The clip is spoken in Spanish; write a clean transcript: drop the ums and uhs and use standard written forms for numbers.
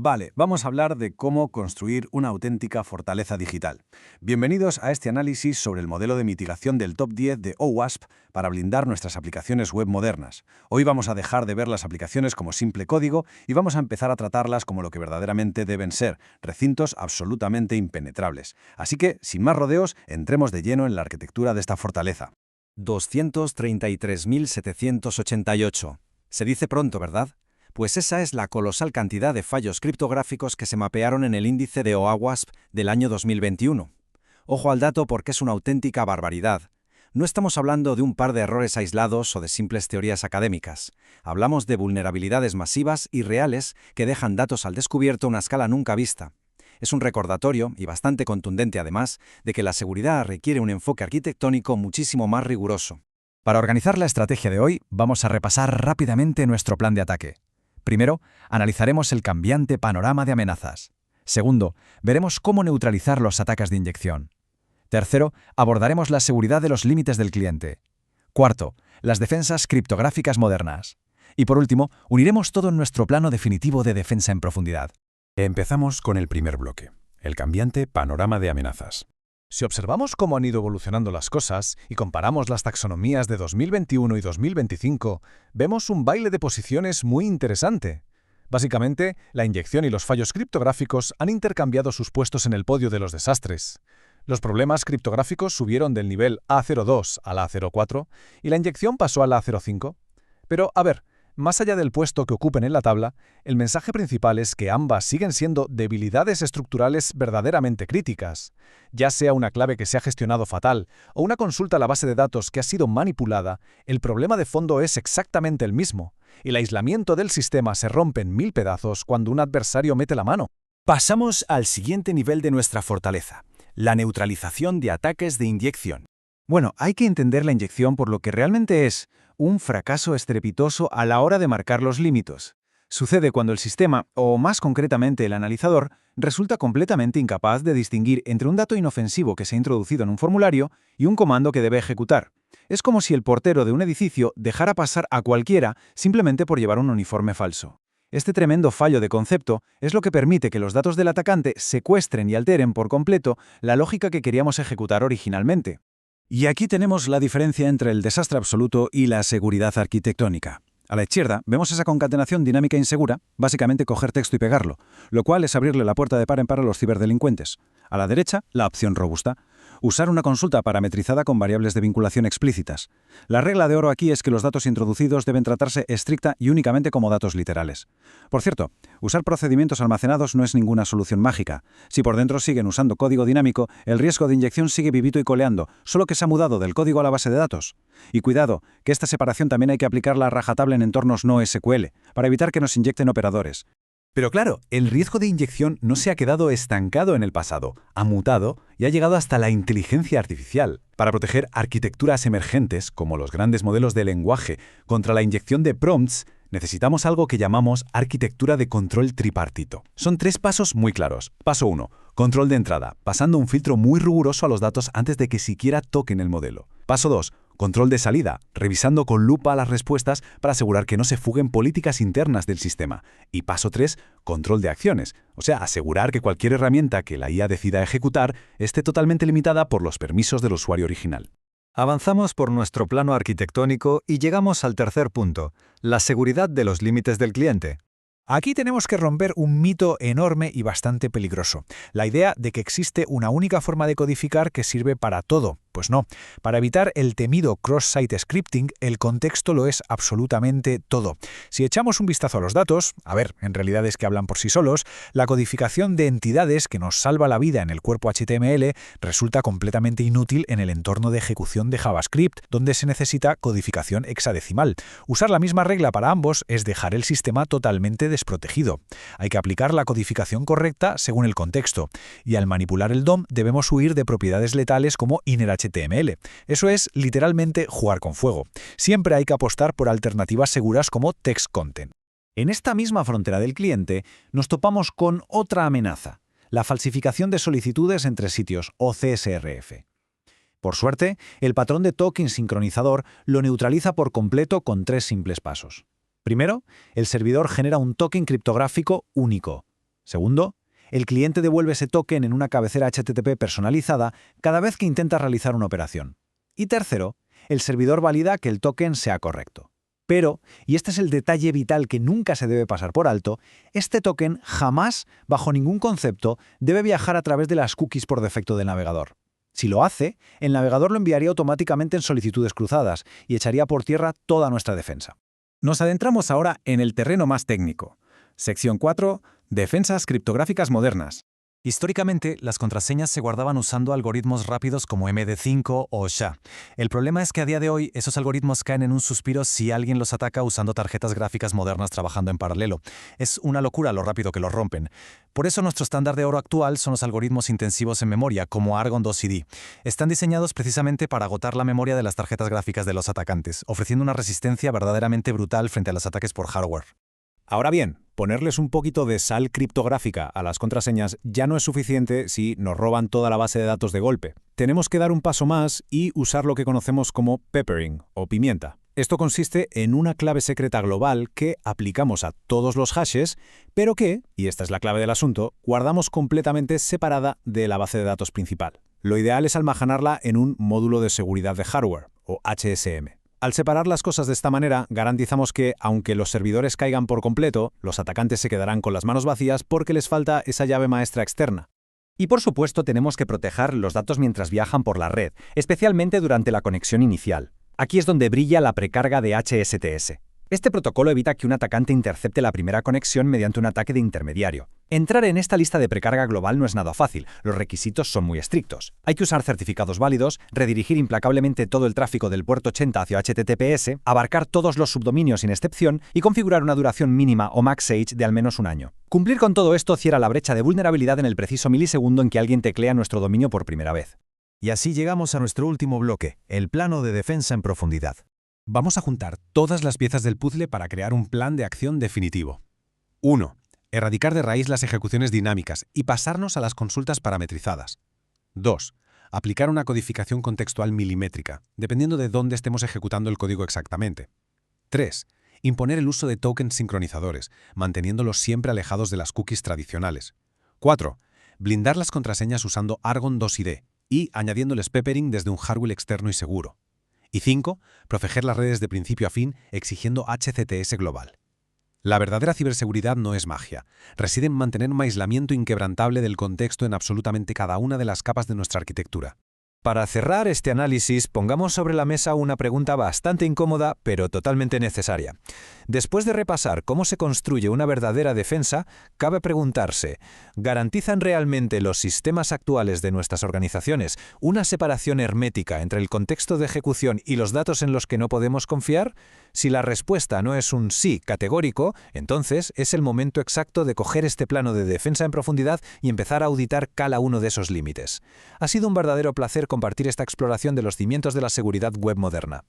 Vale, vamos a hablar de cómo construir una auténtica fortaleza digital. Bienvenidos a este análisis sobre el modelo de mitigación del top 10 de OWASP para blindar nuestras aplicaciones web modernas. Hoy vamos a dejar de ver las aplicaciones como simple código y vamos a empezar a tratarlas como lo que verdaderamente deben ser, recintos absolutamente impenetrables. Así que, sin más rodeos, entremos de lleno en la arquitectura de esta fortaleza. 233.788. Se dice pronto, ¿verdad? Pues esa es la colosal cantidad de fallos criptográficos que se mapearon en el índice de OWASP del año 2021. Ojo al dato porque es una auténtica barbaridad. No estamos hablando de un par de errores aislados o de simples teorías académicas. Hablamos de vulnerabilidades masivas y reales que dejan datos al descubierto a una escala nunca vista. Es un recordatorio, y bastante contundente además, de que la seguridad requiere un enfoque arquitectónico muchísimo más riguroso. Para organizar la estrategia de hoy, vamos a repasar rápidamente nuestro plan de ataque. Primero, analizaremos el cambiante panorama de amenazas. Segundo, veremos cómo neutralizar los ataques de inyección. Tercero, abordaremos la seguridad de los límites del cliente. Cuarto, las defensas criptográficas modernas. Y por último, uniremos todo en nuestro plano definitivo de defensa en profundidad. Empezamos con el primer bloque, el cambiante panorama de amenazas. Si observamos cómo han ido evolucionando las cosas y comparamos las taxonomías de 2021 y 2025, vemos un baile de posiciones muy interesante. Básicamente, la inyección y los fallos criptográficos han intercambiado sus puestos en el podio de los desastres. Los problemas criptográficos subieron del nivel A02 al A04 y la inyección pasó al A05. Pero, a ver, más allá del puesto que ocupen en la tabla, el mensaje principal es que ambas siguen siendo debilidades estructurales verdaderamente críticas. Ya sea una clave que se ha gestionado fatal o una consulta a la base de datos que ha sido manipulada, el problema de fondo es exactamente el mismo, y el aislamiento del sistema se rompe en 1000 pedazos cuando un adversario mete la mano. Pasamos al siguiente nivel de nuestra fortaleza, la neutralización de ataques de inyección. Bueno, hay que entender la inyección por lo que realmente es: un fracaso estrepitoso a la hora de marcar los límites. Sucede cuando el sistema, o más concretamente el analizador, resulta completamente incapaz de distinguir entre un dato inofensivo que se ha introducido en un formulario y un comando que debe ejecutar. Es como si el portero de un edificio dejara pasar a cualquiera simplemente por llevar un uniforme falso. Este tremendo fallo de concepto es lo que permite que los datos del atacante secuestren y alteren por completo la lógica que queríamos ejecutar originalmente. Y aquí tenemos la diferencia entre el desastre absoluto y la seguridad arquitectónica. A la izquierda vemos esa concatenación dinámica insegura, básicamente coger texto y pegarlo, lo cual es abrirle la puerta de par en par a los ciberdelincuentes. A la derecha, la opción robusta, usar una consulta parametrizada con variables de vinculación explícitas. La regla de oro aquí es que los datos introducidos deben tratarse estricta y únicamente como datos literales. Por cierto, usar procedimientos almacenados no es ninguna solución mágica. Si por dentro siguen usando código dinámico, el riesgo de inyección sigue vivito y coleando, solo que se ha mudado del código a la base de datos. Y cuidado, que esta separación también hay que aplicarla a rajatabla en entornos no SQL, para evitar que nos inyecten operadores. Pero claro, el riesgo de inyección no se ha quedado estancado en el pasado, ha mutado y ha llegado hasta la inteligencia artificial. Para proteger arquitecturas emergentes, como los grandes modelos de lenguaje, contra la inyección de prompts, necesitamos algo que llamamos arquitectura de control tripartito. Son 3 pasos muy claros. Paso 1. Control de entrada, pasando un filtro muy riguroso a los datos antes de que siquiera toquen el modelo. Paso 2. Control de salida, revisando con lupa las respuestas para asegurar que no se fuguen políticas internas del sistema. Y paso 3, control de acciones, o sea, asegurar que cualquier herramienta que la IA decida ejecutar esté totalmente limitada por los permisos del usuario original. Avanzamos por nuestro plano arquitectónico y llegamos al tercer punto, la seguridad de los límites del cliente. Aquí tenemos que romper un mito enorme y bastante peligroso, la idea de que existe una única forma de codificar que sirve para todo. Pues no, para evitar el temido cross-site scripting, el contexto lo es absolutamente todo. Si echamos un vistazo a los datos, en realidad es que hablan por sí solos, la codificación de entidades que nos salva la vida en el cuerpo HTML resulta completamente inútil en el entorno de ejecución de JavaScript, donde se necesita codificación hexadecimal. Usar la misma regla para ambos es dejar el sistema totalmente desprotegido. Hay que aplicar la codificación correcta según el contexto, y al manipular el DOM debemos huir de propiedades letales como inner HTML. Eso es literalmente jugar con fuego. Siempre hay que apostar por alternativas seguras como text content. En esta misma frontera del cliente nos topamos con otra amenaza, la falsificación de solicitudes entre sitios o CSRF. Por suerte, el patrón de token sincronizador lo neutraliza por completo con 3 simples pasos. Primero, el servidor genera un token criptográfico único. Segundo, el cliente devuelve ese token en una cabecera HTTP personalizada cada vez que intenta realizar una operación. Y tercero, el servidor valida que el token sea correcto. Pero, y este es el detalle vital que nunca se debe pasar por alto, este token jamás, bajo ningún concepto, debe viajar a través de las cookies por defecto del navegador. Si lo hace, el navegador lo enviaría automáticamente en solicitudes cruzadas y echaría por tierra toda nuestra defensa. Nos adentramos ahora en el terreno más técnico. Sección 4. Defensas criptográficas modernas. Históricamente, las contraseñas se guardaban usando algoritmos rápidos como MD5 o SHA. El problema es que a día de hoy esos algoritmos caen en un suspiro si alguien los ataca usando tarjetas gráficas modernas trabajando en paralelo. Es una locura lo rápido que los rompen. Por eso nuestro estándar de oro actual son los algoritmos intensivos en memoria, como Argon 2CD. Están diseñados precisamente para agotar la memoria de las tarjetas gráficas de los atacantes, ofreciendo una resistencia verdaderamente brutal frente a los ataques por hardware. Ahora bien, ponerles un poquito de sal criptográfica a las contraseñas ya no es suficiente si nos roban toda la base de datos de golpe. Tenemos que dar un paso más y usar lo que conocemos como peppering o pimienta. Esto consiste en una clave secreta global que aplicamos a todos los hashes, pero que, y esta es la clave del asunto, guardamos completamente separada de la base de datos principal. Lo ideal es almacenarla en un módulo de seguridad de hardware, o HSM. Al separar las cosas de esta manera, garantizamos que, aunque los servidores caigan por completo, los atacantes se quedarán con las manos vacías porque les falta esa llave maestra externa. Y por supuesto tenemos que proteger los datos mientras viajan por la red, especialmente durante la conexión inicial. Aquí es donde brilla la precarga de HSTS. Este protocolo evita que un atacante intercepte la primera conexión mediante un ataque de intermediario. Entrar en esta lista de precarga global no es nada fácil, los requisitos son muy estrictos. Hay que usar certificados válidos, redirigir implacablemente todo el tráfico del puerto 80 hacia HTTPS, abarcar todos los subdominios sin excepción y configurar una duración mínima o max age de al menos un año. Cumplir con todo esto cierra la brecha de vulnerabilidad en el preciso milisegundo en que alguien teclea nuestro dominio por primera vez. Y así llegamos a nuestro último bloque, el plano de defensa en profundidad. Vamos a juntar todas las piezas del puzzle para crear un plan de acción definitivo. 1. Erradicar de raíz las ejecuciones dinámicas y pasarnos a las consultas parametrizadas. 2. Aplicar una codificación contextual milimétrica, dependiendo de dónde estemos ejecutando el código exactamente. 3. Imponer el uso de tokens sincronizadores, manteniéndolos siempre alejados de las cookies tradicionales. 4. Blindar las contraseñas usando Argon 2ID y añadiéndoles peppering desde un hardware externo y seguro. Y 5. Proteger las redes de principio a fin exigiendo HCTS global. La verdadera ciberseguridad no es magia. Reside en mantener un aislamiento inquebrantable del contexto en absolutamente cada una de las capas de nuestra arquitectura. Para cerrar este análisis, pongamos sobre la mesa una pregunta bastante incómoda, pero totalmente necesaria. Después de repasar cómo se construye una verdadera defensa, cabe preguntarse, ¿garantizan realmente los sistemas actuales de nuestras organizaciones una separación hermética entre el contexto de ejecución y los datos en los que no podemos confiar? Si la respuesta no es un sí categórico, entonces es el momento exacto de coger este plano de defensa en profundidad y empezar a auditar cada uno de esos límites. Ha sido un verdadero placer compartir esta exploración de los cimientos de la seguridad web moderna.